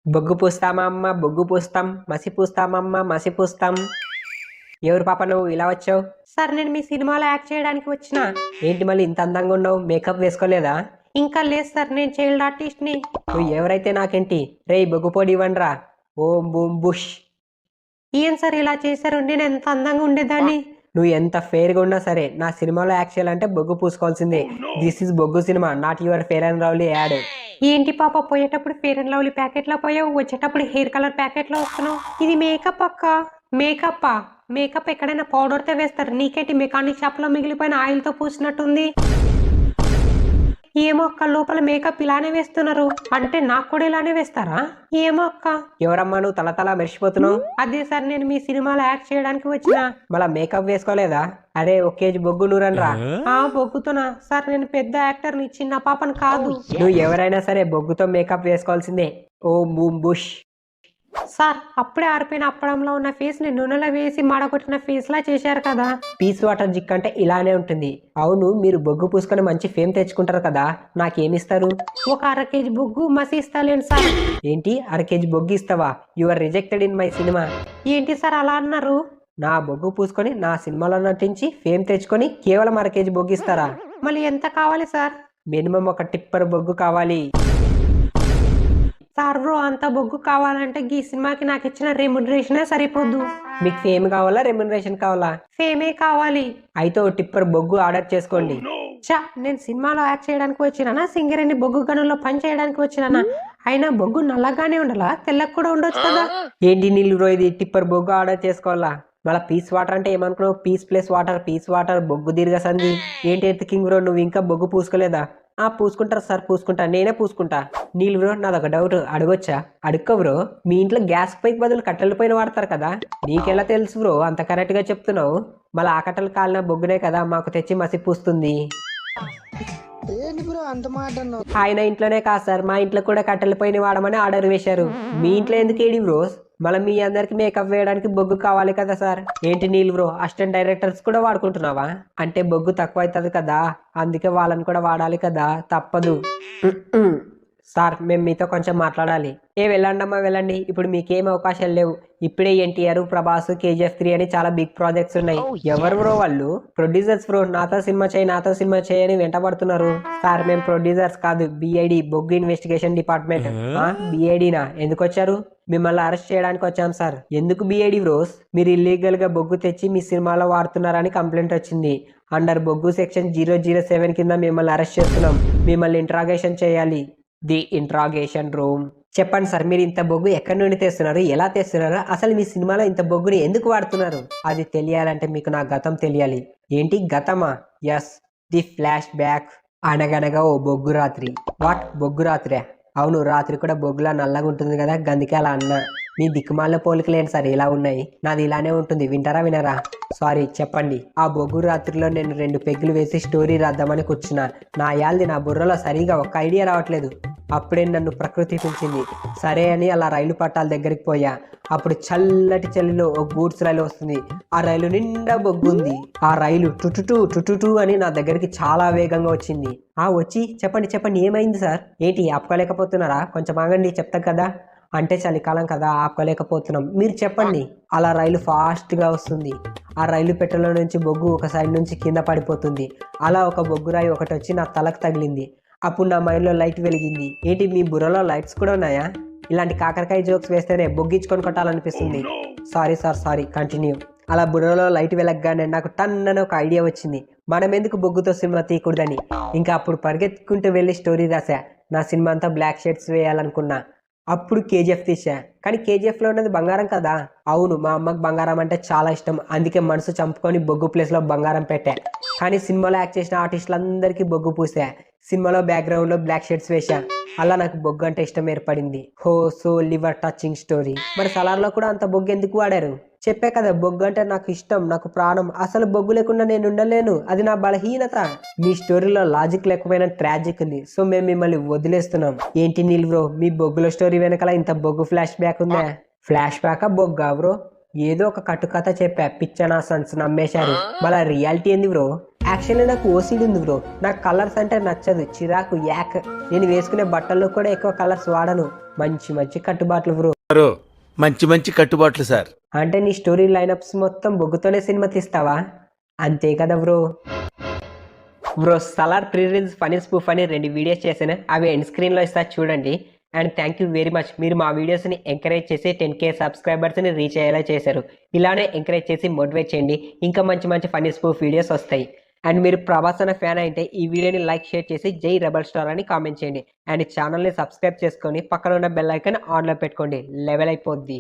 బొగ్గు పూస్తామా అమ్మ బొగ్గు పూస్తాం, మసి పూస్తామమ్మ మసి పూస్తాం. ఎవరు పాప నువ్వు ఇలా వచ్చావు? సార్ నేను మీ సినిమాలో యాక్ట్ చేయడానికి వచ్చిన. ఏంటి మళ్ళీ ఇంత అందంగా ఉన్నావు? మేకప్ వేసుకోలేదా? ఇంకా లేదు సార్, నేను చైల్డ్ ఆర్టిస్ట్ ని. నువ్వు ఎవరైతే నాకేంటి? రేయ్ బొగ్గు పొడి ఇవ్వండిరా. ఓం బూమ్ బుష్. ఏం సార్ ఇలా చేశారు? నేను ఎంత అందంగా ఉండేదాన్ని. నువ్వు ఎంత ఫేర్గా ఉన్నా సరే నా సినిమాలో యాక్ట్ చేయాలంటే బొగ్గు పూసుకోవాల్సిందే. దిస్ ఇస్ బొగ్గు cinema, not your fair and lovely ad. ఏంటి పాప, పోయేటప్పుడు ఫేర్ అండ్ లవ్లీ ప్యాకెట్ లో పోయావు, వచ్చేటప్పుడు హెయిర్ కలర్ ప్యాకెట్ లో వస్తున్నావు. ఇది మేకప్ అక్క. మేకప్పా? మేకప్ ఎక్కడైనా పౌడర్తో వేస్తారు, నీకేంటి మెకానిక్ షాప్ లో మిగిలిపోయిన ఆయిల్ తో పూసినట్టుంది. ఏమో అక్క, లోపల మేకప్ ఇలానే వేస్తున్నారు. అంటే నాకు కూడా ఇలానే వేస్తారా? ఏమో అక్క. ఎవరమ్మా నువ్వు తల తల మెరిసిపోతున్నావు? అదే సార్, నేను మీ సినిమాలో యాక్ట్ చేయడానికి వచ్చిన. మళ్ళా మేకప్ వేసుకోలేదా? అరే ఒక కేజీ బొగ్గు నూరన్రా. బొగ్గుతోనా సార్? నేను పెద్ద యాక్టర్ని, చిన్న పాపను కాదు. నువ్వు ఎవరైనా సరే బొగ్గుతో మేకప్ వేసుకోవాల్సిందే. ఓ బూమ్ బుష్. సార్ అప్పుడే ఆరిపోయిన అప్పడంలో ఉన్న ఫేస్ ని నూనెలో వేసి మాడగొట్టిన ఫేస్ లా చేశారు కదా. పీస్ వాటర్ జిక్ అంటే ఇలానే ఉంటుంది. అవును, మీరు బొగ్గు పూసుకొని మంచి ఫేమ్ తెచ్చుకుంటారు కదా, నాకేమిస్తారు? ఒక 1/2 కేజీ బొగ్గు మసి ఇస్తాలేండి సార్. ఏంటి 1/2 కేజీ బొగ్గు ఇస్తావా? You are rejected in my cinema. ఏంటి సార్ అలా అన్నారు? నా బొగ్గు పూసుకొని నా సినిమాలో నటించి ఫేమ్ తెచ్చుకొని కేవలం 1/2 కేజీ బొగ్గు ఇస్తారా? మళ్ళీ ఎంత కావాలి సార్? మినిమం ఒక టిప్పర్ బొగ్గు కావాలి. సార్ బ్రో, అంత బొగ్గు కావాలంటే ఈ సినిమాకి నాకు ఇచ్చిన రెమ్యునరేషనే సరిపోద్దు. మీకు ఫేమ్ కావాలా రెమ్యునరేషన్ కావాలా? ఫేమే కావాలి. అయితే ఓ టిప్పర్ బొగ్గు ఆర్డర్ చేసుకోండి. చా, నేను సినిమాలో యాక్ట్ చేయడానికి వచ్చినానా, సింగరేణి బొగ్గు గనుల్లో పని చేయడానికి వచ్చినానా? అయినా బొగ్గు నల్లగానే ఉండాలా, తెల్లగా కూడా ఉండొచ్చు కదా. ఏంటి నీళ్ళు బ్రో, ఇది టిప్పర్ బొగ్గు ఆర్డర్ చేసుకోవాలా? మళ్ళీ పీస్ వాటర్ అంటే ఏమనుకున్నావు? Peace plus water, peace water బొగ్గు దీర్ఘ సంధి. ఏంటి ఎత్తుకింగ్ బ్రో, నువ్వు ఇంకా బొగ్గు పూసుకోలేదా? పూసుకుంటారు సార్, పూసుకుంటా, నేనే పూసుకుంటా. నీళ్ళు బ్రో, నాదొక డౌట్ అడగొచ్చా? అడుక్కో బ్రో. మీ ఇంట్లో గ్యాస్ పైకి బదులు కట్టెల పైన వాడతారు కదా, నీకెలా తెలుసు బ్రో అంత కరెక్ట్ గా చెప్తున్నావు? మళ్ళీ ఆ కట్టెలు కాలిన బొగ్గునే కదా మాకు తెచ్చి మసి పూస్తుంది. ఆయన ఇంట్లోనే కాదు సార్, మా ఇంట్లో కూడా కట్టెల పైన వాడమని ఆర్డర్ వేశారు. మీ ఇంట్లో ఎందుకు ఏడి బ్రో? మళ్ళీ మీ అందరికి మేకప్ వేయడానికి బొగ్గు కావాలి కదా సార్. ఏంటి నీళ్ళు బ్రో, అసిస్టెంట్ డైరెక్టర్స్ కూడా వాడుకుంటున్నావా? అంటే బొగ్గు తక్కువ అవుతుంది కదా, అందుకే వాళ్ళని కూడా వాడాలి కదా, తప్పదు. సార్ మేము మీతో కొంచెం మాట్లాడాలి. వెళ్ళండమ్మా వెళ్ళండి, ఇప్పుడు మీకేం అవకాశాలు లేవు. ఇప్పుడే ఎన్టీఆర్, ప్రభాస్, KGF 3 అని చాలా బిగ్ ప్రాజెక్ట్స్ ఉన్నాయి. ఎవరు బ్రో వాళ్ళు? Producers bro. నాతో సినిమా చేయి, నాతో సినిమా చేయని వెంటబడుతున్నారు. సార్ మేము ప్రొడ్యూసర్స్ కాదు, BID బొగ్గు ఇన్వెస్టిగేషన్ డిపార్ట్మెంట్. BIDనా? ఎందుకు వచ్చారు? మిమ్మల్ని అరెస్ట్ చేయడానికి వచ్చాం సార్. ఎందుకు BID బ్రోస్? మీరు ఇల్లీగల్ గా బొగ్గు తెచ్చి మీ సినిమాలో వాడుతున్నారని కంప్లైంట్ వచ్చింది. అండర్ బొగ్గు సెక్షన్ 007 కింద మిమ్మల్ని అరెస్ట్ చేస్తున్నాం. మిమ్మల్ని ఇంట్రాగేషన్ చేయాలి. The interrogation room. చెప్పండి సార్, మీరు ఇంత బొగ్గు ఎక్కడి నుండి తెస్తున్నారు, ఎలా తెస్తున్నారు, అసలు మీ సినిమాలో ఇంత బొగ్గుని ఎందుకు వాడుతున్నారు? అది తెలియాలంటే మీకు నా గతం తెలియాలి. ఏంటి గతమా? Yes, the flashback. అనగనగా ఓ బొగ్గు రాత్రి. వాట్, బొగ్గు రాత్రి? అవును, రాత్రి కూడా బొగ్గులా నల్లగా ఉంటుంది కదా, గందుకే అలా అన్నా. మీ దిక్కుమాల పోలికలేంటి సార్ ఇలా ఉన్నాయి? నాది ఇలానే ఉంటుంది, వింటారా వినరా? సారీ, చెప్పండి. ఆ బొగ్గు రాత్రిలో నేను 2 పెగ్గులు వేసి స్టోరీ రాద్దామని కూర్చున్నా. నా యాల్ది నా బుర్రలో సరిగా ఒక ఐడియా రావట్లేదు. అప్పుడే నన్ను ప్రకృతి పిలిచింది. సరే అని అలా రైలు పట్టాల దగ్గరికి పోయా. అప్పుడు చల్లటి చలిలో ఒక గూడ్స్ రైలు వస్తుంది. ఆ రైలు నిండా బొగ్గుంది. ఆ రైలు టుటుటూ టుటుటూ అని నా దగ్గరికి చాలా వేగంగా వచ్చింది. వచ్చి చెప్పండి చెప్పండి, ఏమైంది సార్? ఏంటి ఆపుకోలేకపోతున్నారా? కొంచెం ఆగండి, చెప్తా కదా. అంటే చలికాలం కదా, ఆపుకోలేకపోతున్నాం, మీరు చెప్పండి. అలా రైలు ఫాస్ట్ గా వస్తుంది. ఆ రైలు పెట్టెలో నుంచి బొగ్గు ఒక సైడ్ నుంచి కింద పడిపోతుంది. అలా ఒక బొగ్గురాయి ఒకటి వచ్చి నా తలకు తగిలింది. అప్పుడు నా మైండ్లో లైట్ వెలిగింది. ఏంటి మీ బుర్రలో లైట్స్ కూడా ఉన్నాయా? ఇలాంటి కాకరకాయ జోక్స్ వేస్తేనే బొగ్గించుకొని కొట్టాలనిపిస్తుంది. Sorry sir, sorry, continue. అలా బుర్రలో లైట్ వెలగగానే నాకు టన్ ఒక ఐడియా వచ్చింది. మనం ఎందుకు బొగ్గుతో సినిమా తీయకూడదని. ఇంకా అప్పుడు పరిగెత్తుకుంటూ వెళ్ళి స్టోరీ రాసా. నా సినిమా అంతా బ్లాక్ షేడ్స్ వేయాలనుకున్నా. అప్పుడు KGF తీసా. కానీ KGFలో ఉన్నది బంగారం కదా. అవును, మా అమ్మకి బంగారం అంటే చాలా ఇష్టం, అందుకే మనసు చంపుకొని బొగ్గు ప్లేస్లో బంగారం పెట్టా. కానీ సినిమాలో యాక్ట్ చేసిన ఆర్టిస్టులందరికీ బొగ్గు పూసా. సినిమాలో బ్యాక్గ్రౌండ్లో బ్లాక్ షేడ్స్ వేసా. అలా నాకు బొగ్గు అంటే ఇష్టం ఏర్పడింది. So liver touching story. మరి సలార్లో కూడా అంత బొగ్గు ఎందుకు వాడారు? చెప్పే కదా, బొగ్గు అంటే నాకు ఇష్టం, నాకు ప్రాణం. అసలు బొగ్గు లేకుండా నేను ఉండలేను, అది నా బలహీనత. మీ స్టోరీలో లాజిక్ లేకపోయినా ట్రాజిక్ ఉంది, సో మేము మిమ్మల్ని వదిలేస్తున్నాం. ఏంటి నీల్ బ్రో, మీ బొగ్గుల స్టోరీ వెనకాల ఇంత బొగ్గు ఫ్లాష్ బ్యాక్ ఉందా? ఫ్లాష్ బ్యాకా బొగ్గా బ్రో? ఏదో ఒక కట్టుకథ చెప్పా, పిచ్చనా సన్స్ నమ్మేశారు. మళ్ళీ రియాలిటీ ఏంది బ్రో? యాక్చువల్లీ నాకు ఓసీడీ ఉంది బ్రో. నాకు కలర్స్ అంటే నచ్చదు, చిరాకు యాక్. నేను వేసుకునే బట్టల్లో కూడా ఎక్కువ కలర్స్ వాడను. మంచి మంచి కట్టుబాట్లు బ్రో. మంచి మంచి కట్టుబాట్లు సార్. అంటే నీ స్టోరీ లైనప్స్ మొత్తం బొగ్గుతోనే సినిమా తీస్తావా? అంతే కదా bro. Bro Salaar pre release funny spoof అని 2 వీడియోస్ చేశాను, అవి ఎండ్ స్క్రీన్లో ఇస్తా చూడండి. And thank you very much, మీరు మా వీడియోస్ని ఎంకరేజ్ చేసి 10K సబ్స్క్రైబర్స్ని రీచ్ అయ్యేలా చేశారు. ఇలానే ఎంకరేజ్ చేసి మోటివేట్ చేయండి, ఇంకా మంచి మంచి ఫన్నీ స్పూఫ్ వీడియోస్ వస్తాయి. అండ్ మీరు ప్రభాస్ అన్న ఫ్యాన్ అయితే ఈ వీడియోని లైక్ షేర్ చేసి జై రెబల్ స్టార్ అని కామెంట్ చేయండి. అండ్ ఛానల్ని సబ్స్క్రైబ్ చేసుకొని పక్కన ఉన్న బెల్ ఐకాన్ ఆన్లో పెట్టుకోండి, లెవెల్ అయిపోద్ది.